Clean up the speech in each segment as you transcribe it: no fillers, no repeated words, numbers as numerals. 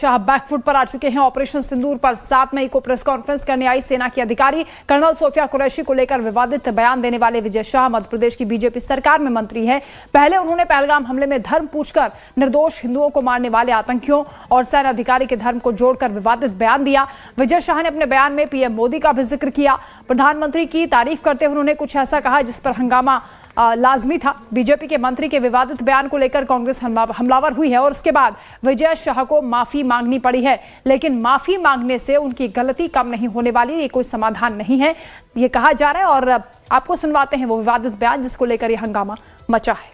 Shah back foot पर आ चुके हैं। ऑपरेशन सिंदूर पर 7 मई को प्रेस कॉन्फ्रेंस करने आई सेना की अधिकारी कर्नल सोफिया कुरैशी को लेकर विवादित बयान देने वाले विजय शाह मध्य प्रदेश की बीजेपी सरकार में मंत्री हैं। पहले उन्होंने पहलगाम हमले में धर्म पूछकर निर्दोष हिंदुओं को मारने वाले आतंकियों और सेना अधिकारी के धर्म को जोड़कर विवादित बयान दिया। विजय शाह ने अपने बयान में पीएम मोदी का भी जिक्र किया। प्रधानमंत्री की तारीफ करते हुए उन्होंने कुछ ऐसा कहा जिस पर हंगामा लाजमी था। बीजेपी के मंत्री के विवादित बयान को लेकर कांग्रेस हमलावर हुई है और उसके बाद विजय शाह को माफी मांगनी पड़ी है, लेकिन माफी मांगने से उनकी गलती कम नहीं होने वाली, ये कोई समाधान नहीं है, ये कहा जा रहा है। और आपको सुनवाते हैं वो विवादित बयान जिसको लेकर ये हंगामा मचा है।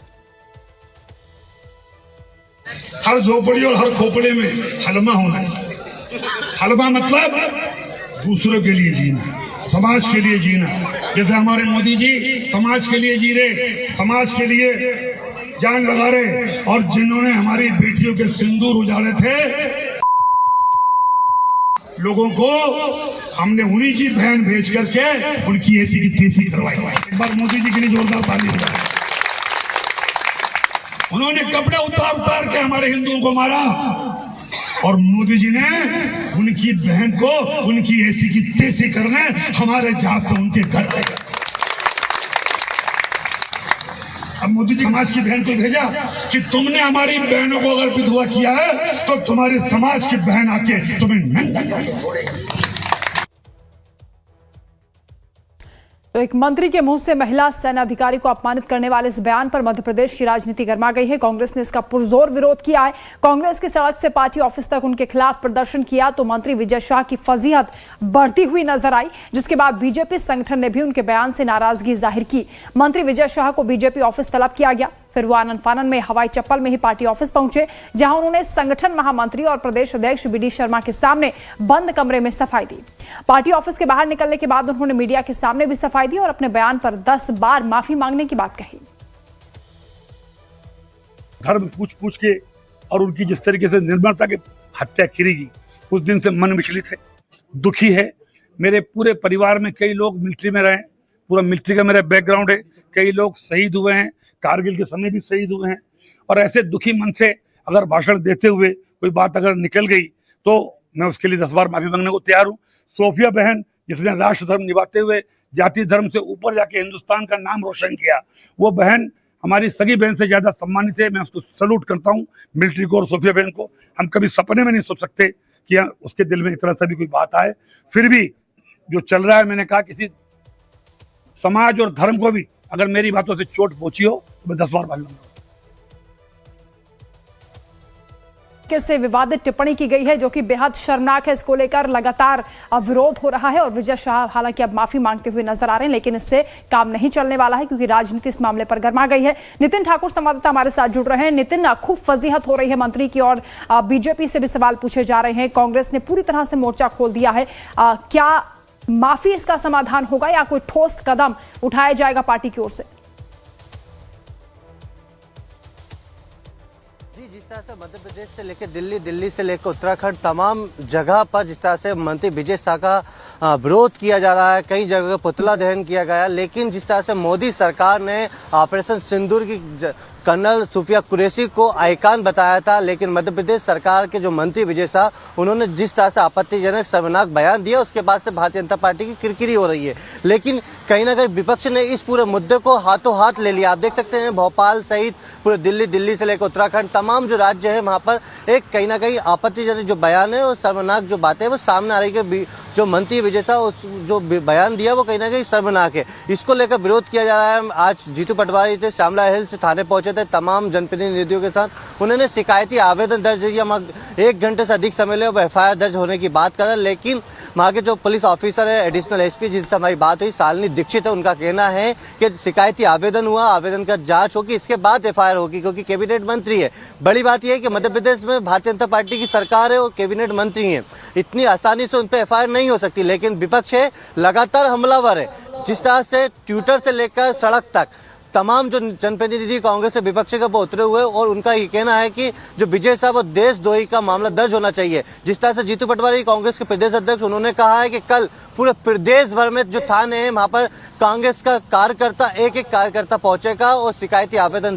हर झोपड़ी और हर खोपड़े में हलमा होना चाहिए। हलमा मतलब दूसरों के लिए जीना, समाज के लिए जीना। जैसे हमारे मोदी जी समाज के लिए जी रहे, समाज के लिए जान लगा रहे, और जिन्होंने हमारी बेटियों के सिंदूर उजाड़े थे लोगों को, हमने उन्हीं की बहन भेज करके उनकी ऐसी की तैसी करवाई। एक बार मोदी जी के लिए जोरदार ताली बजाएं। उन्होंने कपड़े उतार के हमारे हिंदुओं को मारा और मोदी जी ने उनकी बहन को उनकी ऐसी की तैसी करने हमारे जहाज से उनके घर गए। अब मोदी जी समाज की बहन को भेजा कि तुमने हमारी बहनों को अगर विधवा किया है तो तुम्हारे समाज की बहन आके तुम्हें नंगा करके छोड़ेगी। तो एक मंत्री के मुंह से महिला सेना अधिकारी को अपमानित करने वाले इस बयान पर मध्य प्रदेश की राजनीति गर्मा गई है। कांग्रेस ने इसका पुरजोर विरोध किया है। कांग्रेस की सड़क से पार्टी ऑफिस तक उनके खिलाफ प्रदर्शन किया तो मंत्री विजय शाह की फजीहत बढ़ती हुई नजर आई, जिसके बाद बीजेपी संगठन ने भी उनके बयान से नाराजगी जाहिर की। मंत्री विजय शाह को बीजेपी ऑफिस तलब किया गया, फिर वो आनन फानन में हवाई चप्पल में ही पार्टी ऑफिस पहुंचे, जहां उन्होंने संगठन महामंत्री और प्रदेश अध्यक्ष बीडी शर्मा के सामने बंद कमरे में सफाई दी। पार्टी ऑफिस के बाहर निकलने के बाद उन्होंने मीडिया के सामने भी सफाई दी और अपने बयान पर 10 बार माफी मांगने की बात कही। धर्म पूछ के और उनकी जिस तरीके से निर्मलता की हत्या की गई, उस दिन से मन विचलित है, दुखी है। मेरे पूरे परिवार में कई लोग मिलिट्री में रहे, पूरा मिलिट्री का मेरा बैकग्राउंड है, कई लोग शहीद हुए हैं, कारगिल के समय भी शहीद हुए हैं। और ऐसे दुखी मन से अगर भाषण देते हुए कोई बात अगर निकल गई तो मैं उसके लिए 10 बार माफी मांगने को तैयार हूँ। सोफिया बहन जिसने राष्ट्र धर्म निभाते हुए जाति धर्म से ऊपर जाके हिंदुस्तान का नाम रोशन किया, वो बहन हमारी सगी बहन से ज्यादा सम्मानित है। मैं उसको सलूट करता हूँ, मिलिट्री को और सोफिया बहन को। हम कभी सपने में नहीं सोच सकते कि उसके दिल में इस तरह से भी कोई बात आए। फिर भी जो चल रहा है, मैंने कहा किसी समाज और धर्म को भी अगर मेरी बातों से चोट पहुंची हो तो मैं 10 बार माफी मांगूंगा। से विवादित टिप्पणी की गई है जो कि बेहद शर्मनाक है। इसको लेकर लगातार विरोध हो रहा है और विजय शाह हालांकि अब माफी मांगते हुए नजर आ रहे हैं, लेकिन इससे काम नहीं चलने वाला है क्योंकि राजनीति इस मामले पर गर्मा गई है। नितिन ठाकुर संवाददाता हमारे साथ जुड़ रहे हैं। नितिन, खूब फजीहत हो रही है मंत्री की और बीजेपी से भी सवाल पूछे जा रहे हैं। कांग्रेस ने पूरी तरह से मोर्चा खोल दिया है। क्या माफी इसका समाधान होगा या कोई ठोस कदम उठाया जाएगा पार्टी की ओर से? जिस तरह से मध्य प्रदेश से लेकर दिल्ली, दिल्ली से लेकर उत्तराखंड, तमाम जगह पर जिस तरह से मंत्री विजय शाह का विरोध किया जा रहा है, कई जगह पुतला दहन किया गया, लेकिन जिस तरह से मोदी सरकार ने ऑपरेशन सिंदूर की कर्नल सोफिया कुरैशी को आइकॉन बताया था, लेकिन मध्य प्रदेश सरकार के जो मंत्री विजय शाह उन्होंने जिस तरह से आपत्तिजनक शर्मनाक बयान दिया, उसके बाद से भारतीय जनता पार्टी की किरकिरी हो रही है। लेकिन कहीं ना कहीं विपक्ष ने इस पूरे मुद्दे को हाथों हाथ ले लिया। आप देख सकते हैं भोपाल सहित पूरे दिल्ली, दिल्ली से लेकर उत्तराखंड, तमाम जो राज्य है वहाँ पर एक कहीं ना कहीं आपत्तिजनक जो बयान है और शर्मनाक जो बातें वो सामने आ रही है। जो मंत्री विजय शाह उस जो बयान दिया वो कहीं ना कहीं शर्मनाक है। इसको लेकर विरोध किया जा रहा है। आज जीतू पटवारी थे, श्यामला हिल्स थाने पहुंचे थे, तमाम जनप्रतिनिधियों के साथ उन्होंने शिकायती आवेदन दर्ज किया। 1 घंटे से अधिक समय लिया, एफआईआर दर्ज होने की बात कर रहे हैं। लेकिन वहाँ के जो पुलिस ऑफिसर है, एडिशनल एसपी जिनसे हमारी बात हुई, शालिनी दीक्षित है, उनका कहना है कि शिकायती आवेदन हुआ, आवेदन का जांच होगी, इसके बाद एफआईआर होगी, क्योंकि कैबिनेट मंत्री है। बड़ी बात यह है कि मध्य प्रदेश में भारतीय जनता पार्टी की सरकार है और कैबिनेट मंत्री है, इतनी आसानी से उन पर एफआईआर नहीं हो सकती। लेकिन विपक्ष है लगातार हमलावर है, जिस तरह से ट्विटर से लेकर सड़क तक तमाम जो जनप्रतिनिधि कांग्रेस से विपक्ष का वो उतरे हुए और उनका ये कहना है कि जो विजय साहब और देशद्रोही का मामला दर्ज होना चाहिए। जिस तरह से जीतू पटवारी कांग्रेस के प्रदेश अध्यक्ष, उन्होंने कहा है कि कल पूरे प्रदेश भर में जो थाने हैं वहां पर कांग्रेस का कार्यकर्ता एक कार्यकर्ता पहुंचेगा और शिकायती आवेदन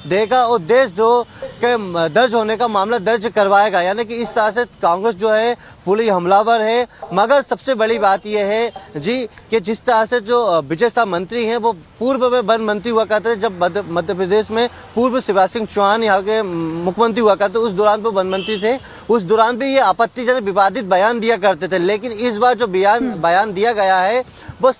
देगा और देशद्रोह के दर्ज होने का मामला दर्ज करवाएगा। यानी कि इस तरह से कांग्रेस जो है पूरी हमलावर है। मगर सबसे बड़ी बात यह है जी कि जिस तरह से जो विजय शाह मंत्री हैं वो पूर्व में वन मंत्री हुआ करते थे। जब मध्य प्रदेश में पूर्व शिवराज सिंह चौहान यहाँ के मुख्यमंत्री हुआ करते उस दौरान वो वन मंत्री थे, उस दौरान भी ये आपत्तिजनक विवादित बयान दिया करते थे। लेकिन इस बार जो बयान दिया गया है वो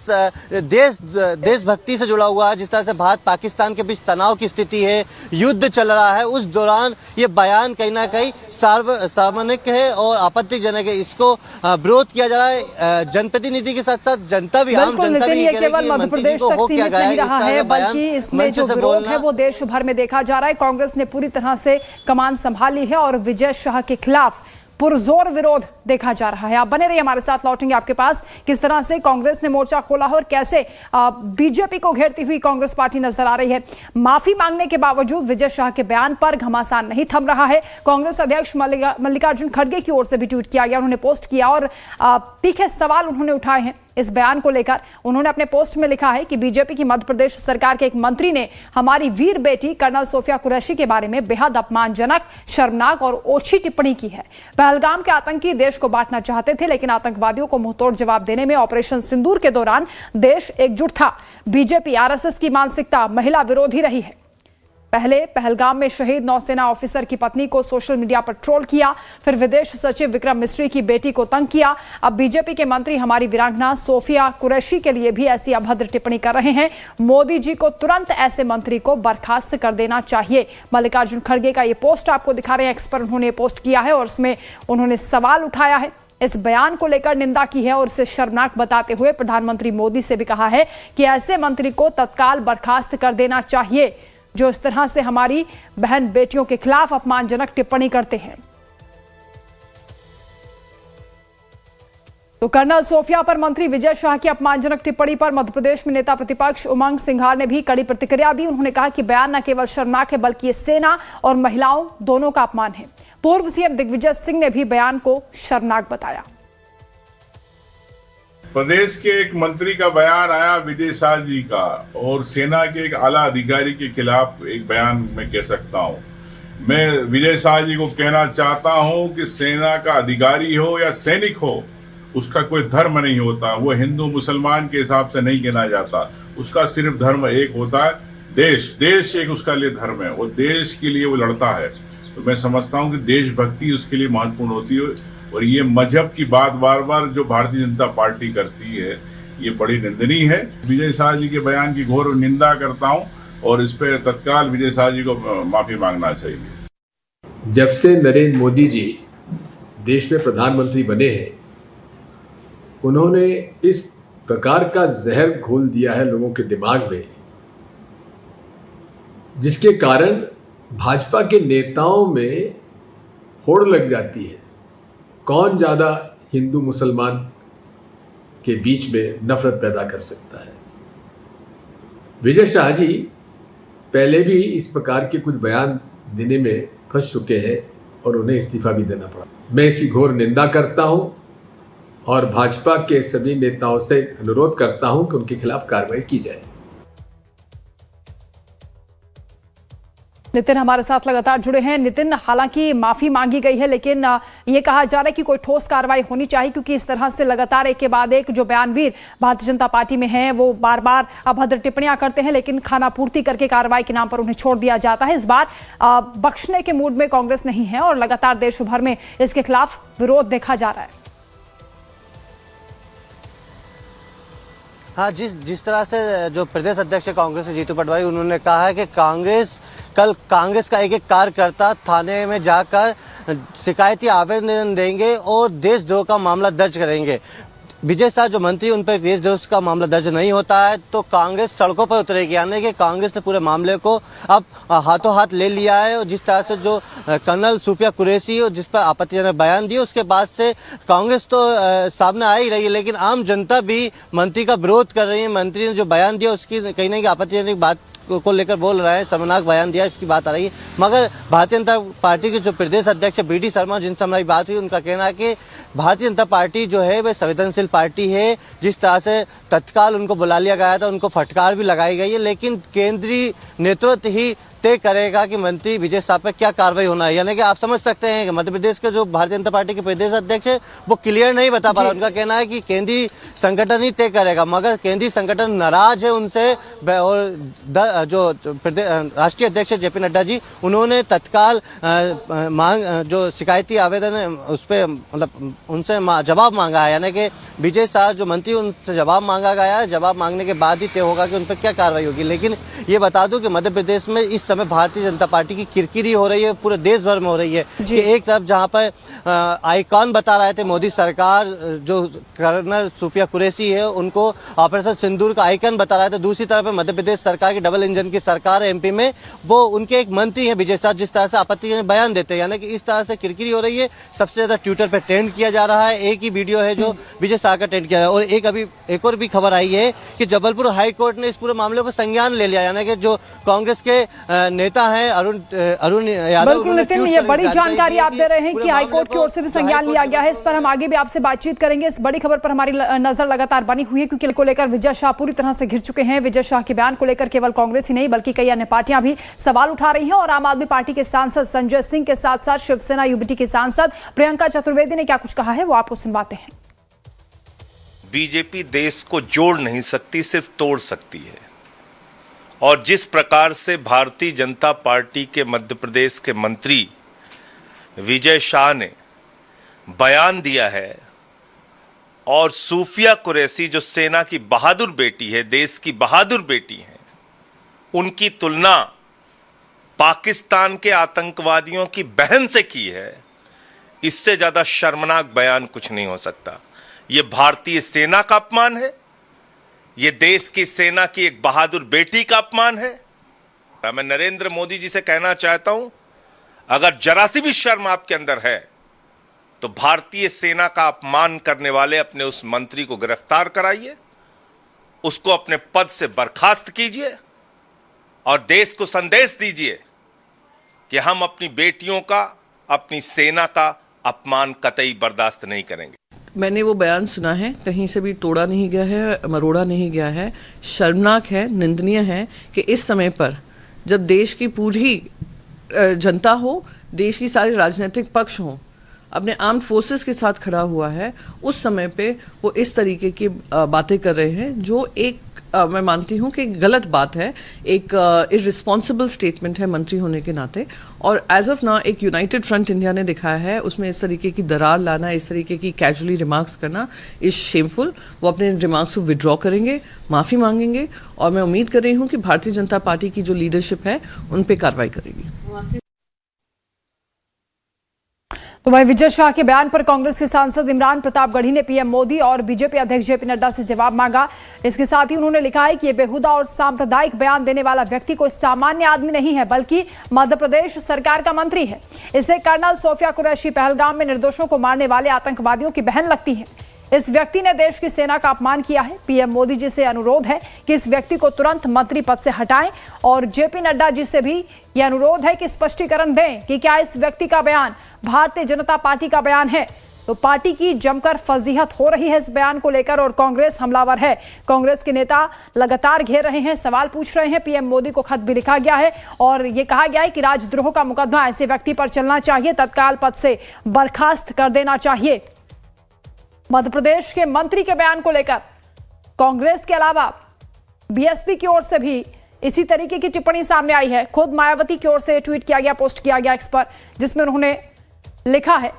देशभक्ति से जुड़ा हुआ है। जिस तरह से भारत पाकिस्तान के बीच तनाव की स्थिति है, युद्ध चल रहा है, उस दौरान ये बयान कहीं ना कहीं सार्वजनिक है और आपत्तिजनक है। इसको विरोध किया जा रहा है जनप्रतिनिधि के साथ साथ जनता भी, आम जनता भी ये केवल मध्य प्रदेश तक सीमित नहीं रहा है, बल्कि इसमें जो विरोध है वो देश भर में देखा जा रहा है। कांग्रेस ने पूरी तरह से कमान संभाली है और विजय शाह के खिलाफ पुरजोर विरोध देखा जा रहा है। आप बने रहिए हमारे साथ, लौटेंगे आपके पास। किस तरह से कांग्रेस ने मोर्चा खोला है और कैसे बीजेपी को घेरती हुई कांग्रेस पार्टी नजर आ रही है। माफी मांगने के बावजूद विजय शाह के बयान पर घमासान नहीं थम रहा है। कांग्रेस अध्यक्ष मल्लिकार्जुन खड़गे की ओर से भी ट्वीट किया गया, उन्होंने पोस्ट किया और तीखे सवाल उन्होंने उठाए हैं इस बयान को लेकर। उन्होंने अपने पोस्ट में लिखा है कि बीजेपी की मध्य प्रदेश सरकार के एक मंत्री ने हमारी वीर बेटी कर्नल सोफिया कुरैशी के बारे में बेहद अपमानजनक, शर्मनाक और ओछी टिप्पणी की है। पहलगाम के आतंकी देश को बांटना चाहते थे, लेकिन आतंकवादियों को मुंहतोड़ जवाब देने में ऑपरेशन सिंदूर के दौरान देश एकजुट था। बीजेपी आरएसएस की मानसिकता महिला विरोधी रही है। पहले पहलगाम में शहीद नौसेना ऑफिसर की पत्नी को सोशल मीडिया पर ट्रोल किया, फिर विदेश सचिव विक्रम मिस्री की बेटी को तंग किया। अब बीजेपी के मंत्री हमारी वीरांगना सोफिया कुरैशी के लिए भी ऐसी अभद्र टिप्पणी कर रहे हैं। मोदी जी को तुरंत ऐसे मंत्री को बर्खास्त कर देना चाहिए। मल्लिकार्जुन खड़गे का ये पोस्ट आपको दिखा रहे हैं, एक्स पर उन्होंने पोस्ट किया है और इसमें उन्होंने सवाल उठाया है, इस बयान को लेकर निंदा की है और इसे शर्मनाक बताते हुए प्रधानमंत्री मोदी से भी कहा है कि ऐसे मंत्री को तत्काल बर्खास्त कर देना चाहिए जो इस तरह से हमारी बहन बेटियों के खिलाफ अपमानजनक टिप्पणी करते हैं। तो कर्नल सोफिया पर मंत्री विजय शाह की अपमानजनक टिप्पणी पर मध्य प्रदेश में नेता प्रतिपक्ष उमंग सिंघार ने भी कड़ी प्रतिक्रिया दी। उन्होंने कहा कि बयान न केवल शर्मनाक है बल्कि ये सेना और महिलाओं दोनों का अपमान है। पूर्व सीएम दिग्विजय सिंह ने भी बयान को शर्मनाक बताया। प्रदेश के एक मंत्री का बयान आया विजय शाह जी का और सेना के एक आला अधिकारी के खिलाफ एक बयान मैं कह सकता हूं। मैं विजय शाह जी को कहना चाहता हूं कि सेना का अधिकारी हो या सैनिक हो, उसका कोई धर्म नहीं होता। वो हिंदू मुसलमान के हिसाब से नहीं गिना जाता। उसका सिर्फ धर्म एक होता है, देश एक उसका लिए धर्म है। वो देश के लिए वो लड़ता है। तो मैं समझता हूं कि देशभक्ति उसके लिए महत्वपूर्ण होती है। और ये मजहब की बात बार बार जो भारतीय जनता पार्टी करती है, ये बड़ी निंदनीय है। विजय शाह जी के बयान की घोर निंदा करता हूं और इस पर तत्काल विजय शाह जी को माफी मांगना चाहिए। जब से नरेंद्र मोदी जी देश में प्रधानमंत्री बने हैं, उन्होंने इस प्रकार का जहर घोल दिया है लोगों के दिमाग में, जिसके कारण भाजपा के नेताओं में होड़ लग जाती है। कौन ज़्यादा हिंदू मुसलमान के बीच में नफरत पैदा कर सकता है। विजय शाह जी पहले भी इस प्रकार के कुछ बयान देने में फंस चुके हैं और उन्हें इस्तीफा भी देना पड़ा। मैं इसकी घोर निंदा करता हूं और भाजपा के सभी नेताओं से अनुरोध करता हूं कि उनके खिलाफ कार्रवाई की जाए। नितिन हमारे साथ लगातार जुड़े हैं। नितिन, हालांकि माफी मांगी गई है, लेकिन ये कहा जा रहा है कि कोई ठोस कार्रवाई होनी चाहिए, क्योंकि इस तरह से लगातार एक के बाद एक जो बयानवीर भारतीय जनता पार्टी में हैं वो बार बार अभद्र टिप्पणियां करते हैं, लेकिन खाना पूर्ति करके कार्रवाई के नाम पर उन्हें छोड़ दिया जाता है। इस बार बख्शने के मूड में कांग्रेस नहीं है और लगातार देश भर में इसके खिलाफ विरोध देखा जा रहा है। हाँ, जिस तरह से जो प्रदेश अध्यक्ष है कांग्रेस से जीतू पटवारी, उन्होंने कहा है कि कल कांग्रेस का एक कार्यकर्ता थाने में जाकर शिकायती आवेदन देंगे और देशद्रोह का मामला दर्ज करेंगे। विजय शाह जो मंत्री, उन पर देशद्रोह का मामला दर्ज नहीं होता है तो कांग्रेस सड़कों पर उतरेगी। यानी कि कांग्रेस ने पूरे मामले को अब हाथों हाथ ले लिया है। और जिस तरह से जो कर्नल सोफिया कुरैशी जिस पर आपत्तिजनक बयान दिए, उसके बाद से कांग्रेस तो सामने आ ही रही है, लेकिन आम जनता भी मंत्री का विरोध कर रही है। मंत्री ने जो बयान दिया उसकी कहीं ना कहीं आपत्तिजनक बात को लेकर बोल रहा है, शर्मनाक बयान दिया, इसकी बात आ रही है। मगर भारतीय जनता पार्टी के जो प्रदेश अध्यक्ष बीडी शर्मा, जिनसे हमारी बात हुई, उनका कहना है कि भारतीय जनता पार्टी जो है वह संवेदनशील पार्टी है। जिस तरह से तत्काल उनको बुला लिया गया था, उनको फटकार भी लगाई गई है, लेकिन केंद्रीय नेतृत्व ही तय करेगा कि मंत्री विजय शाह पर क्या कार्रवाई होना है। यानी कि आप समझ सकते हैं कि मध्य प्रदेश के जो भारतीय जनता पार्टी के प्रदेश अध्यक्ष है वो क्लियर नहीं बता पा रहा। उनका कहना है कि केंद्रीय संगठन ही तय करेगा, मगर केंद्रीय संगठन नाराज है उनसे। और जो राष्ट्रीय अध्यक्ष जेपी नड्डा जी, उन्होंने तत्काल मांग जो शिकायती आवेदन है उस पर मतलब उनसे जवाब मांगा है। यानी कि विजय शाह जो मंत्री, उनसे जवाब मांगा गया है। जवाब मांगने के बाद ही तय होगा कि उन पर क्या कार्रवाई होगी। लेकिन ये बता दूं कि मध्य प्रदेश में इस समय भारतीय जनता पार्टी की किरकिरी हो रही है, पूरे देश भर में हो रही है कि एक तरफ जहां पर आइकॉन बता रहे थे मोदी सरकार, जो कर्नल सूफिया कुरैशी है उनको ऑपरेशन सिंदूर का आइकन बता रहा था, दूसरी तरफ मध्य प्रदेश सरकार की डबल इंजन की सरकार है एमपी में, वो उनके एक मंत्री है विजय शाह, जिस तरह से आपत्तिजनक बयान देते हैं। यानी कि इस तरह से किरकिरी हो रही है। सबसे ज्यादा ट्विटर पे ट्रेंड किया जा रहा है। एक ही वीडियो है जो विजय शाह का ट्रेंड किया है। और एक और भी खबर आई है कि जबलपुर हाई कोर्ट ने इस पूरे मामले को संज्ञान ले लिया। यानी कि जो कांग्रेस के नेता हैं अरुण यादव, बिल्कुल नितिन, ये बड़ी जानकारी आप दे रहे हैं कि हाईकोर्ट की ओर से भी संज्ञान लिया गया है। इस पर हम आगे भी आपसे बातचीत करेंगे। इस बड़ी खबर पर हमारी नजर लगातार बनी हुई है, क्योंकि को लेकर विजय शाह पूरी तरह से घिर चुके हैं। विजय शाह के बयान को लेकर केवल कांग्रेस ही नहीं बल्कि कई अन्य पार्टियां भी सवाल उठा रही हैं। और आम आदमी पार्टी के सांसद संजय सिंह के साथ साथ शिवसेना यूबीटी की सांसद प्रियंका चतुर्वेदी ने क्या कुछ कहा है, वो आपको सुनवाते हैं। बीजेपी देश को जोड़ नहीं सकती, सिर्फ तोड़ सकती है। और जिस प्रकार से भारतीय जनता पार्टी के मध्य प्रदेश के मंत्री विजय शाह ने बयान दिया है, और सूफिया कुरैशी जो सेना की बहादुर बेटी है, देश की बहादुर बेटी है, उनकी तुलना पाकिस्तान के आतंकवादियों की बहन से की है, इससे ज्यादा शर्मनाक बयान कुछ नहीं हो सकता। यह भारतीय सेना का अपमान है, यह देश की सेना की एक बहादुर बेटी का अपमान है। मैं नरेंद्र मोदी जी से कहना चाहता हूं, अगर जरा सी भी शर्म आपके अंदर है तो भारतीय सेना का अपमान करने वाले अपने उस मंत्री को गिरफ्तार कराइए, उसको अपने पद से बर्खास्त कीजिए और देश को संदेश दीजिए कि हम अपनी बेटियों का, अपनी सेना का अपमान कतई बर्दाश्त नहीं करेंगे। मैंने वो बयान सुना है, कहीं से भी तोड़ा नहीं गया है, मरोड़ा नहीं गया है। शर्मनाक है, निंदनीय है कि इस समय पर जब देश की पूरी जनता हो, देश की सारे राजनीतिक पक्ष हों, अपने आर्म्ड फोर्सेस के साथ खड़ा हुआ है, उस समय पे वो इस तरीके की बातें कर रहे हैं, जो एक मैं मानती हूँ कि गलत बात है, एक इररिस्पॉन्सिबल स्टेटमेंट है मंत्री होने के नाते। और एज ऑफ नाउ एक यूनाइटेड फ्रंट इंडिया ने दिखाया है, उसमें इस तरीके की दरार लाना, इस तरीके की कैजुअली रिमार्क्स करना इज शेमफुल। वो अपने रिमार्क्स को विड्रॉ करेंगे, माफ़ी मांगेंगे, और मैं उम्मीद कर रही हूँ कि भारतीय जनता पार्टी की जो लीडरशिप है उन पर कार्रवाई करेगी। तो वहीं विजय शाह के बयान पर कांग्रेस के सांसद इमरान प्रतापगढ़ी ने पीएम मोदी और बीजेपी अध्यक्ष जेपी नड्डा से जवाब मांगा। इसके साथ ही उन्होंने लिखा है कि यह बेहुदा और सांप्रदायिक बयान देने वाला व्यक्ति कोई सामान्य आदमी नहीं है, बल्कि मध्य प्रदेश सरकार का मंत्री है। इसे कर्नल सूफिया कुरैशी पहलगाम में निर्दोषों को मारने वाले आतंकवादियों की बहन लगती है। इस व्यक्ति ने देश की सेना का अपमान किया है। पीएम मोदी जी से अनुरोध है कि इस व्यक्ति को तुरंत मंत्री पद से हटाएं, और जेपी नड्डा जी से भी यह अनुरोध है कि स्पष्टीकरण दें कि क्या इस व्यक्ति का बयान भारतीय जनता पार्टी का बयान है। तो पार्टी की जमकर फजीहत हो रही है इस बयान को लेकर, और कांग्रेस हमलावर है। कांग्रेस के नेता लगातार घेर रहे हैं, सवाल पूछ रहे हैं। पीएम मोदी को खत भी लिखा गया है और यह कहा गया है कि राजद्रोह का मुकदमा ऐसे व्यक्ति पर चलना चाहिए, तत्काल पद से बर्खास्त कर देना चाहिए। मध्य प्रदेश के मंत्री के बयान को लेकर कांग्रेस के अलावा बीएसपी की ओर से भी इसी तरीके की टिप्पणी सामने आई है। खुद मायावती की ओर से ट्वीट किया गया, पोस्ट किया गया एक्स पर, जिसमें उन्होंने लिखा है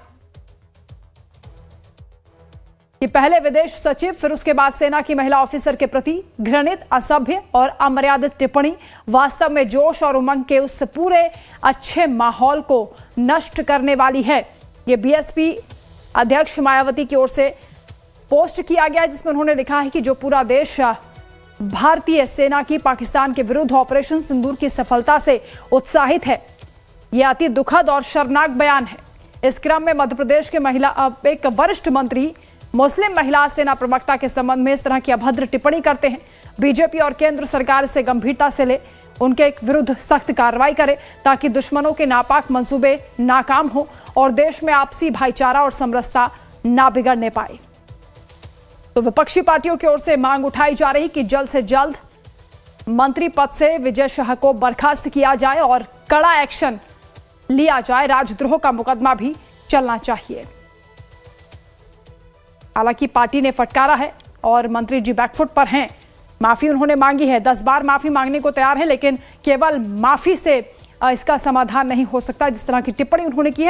कि पहले विदेश सचिव, फिर उसके बाद सेना की महिला ऑफिसर के प्रति घृणित, असभ्य और अमर्यादित टिप्पणी वास्तव में जोश और उमंग के उस पूरे अच्छे माहौल को नष्ट करने वाली है। यह बीएसपी अध्यक्ष मायावती की ओर से पोस्ट किया गया, जिसमें उन्होंने लिखा है कि जो पूरा देश भारतीय सेना की पाकिस्तान के विरुद्ध ऑपरेशन सिंदूर की सफलता से उत्साहित है, यह अति दुखद और शर्मनाक बयान है। इस क्रम में मध्य प्रदेश के एक वरिष्ठ मंत्री मुस्लिम महिला सेना प्रवक्ता के संबंध में इस तरह की अभद्र टिप्पणी करते हैं। बीजेपी और केंद्र सरकार इसे गंभीरता से ले, उनके विरुद्ध सख्त कार्रवाई करे, ताकि दुश्मनों के नापाक मंसूबे नाकाम हो और देश में आपसी भाईचारा और समरसता ना बिगड़ने पाए। तो विपक्षी पार्टियों की ओर से मांग उठाई जा रही कि जल्द से जल्द मंत्री पद से विजय शाह को बर्खास्त किया जाए और कड़ा एक्शन लिया जाए। राजद्रोह का मुकदमा भी चलना चाहिए। हालांकि पार्टी ने फटकारा है और मंत्री जी बैकफुट पर हैं। माफी उन्होंने मांगी है, 10 बार माफी मांगने को तैयार है, लेकिन केवल माफी से इसका समाधान नहीं हो सकता। जिस तरह की टिप्पणी उन्होंने की है,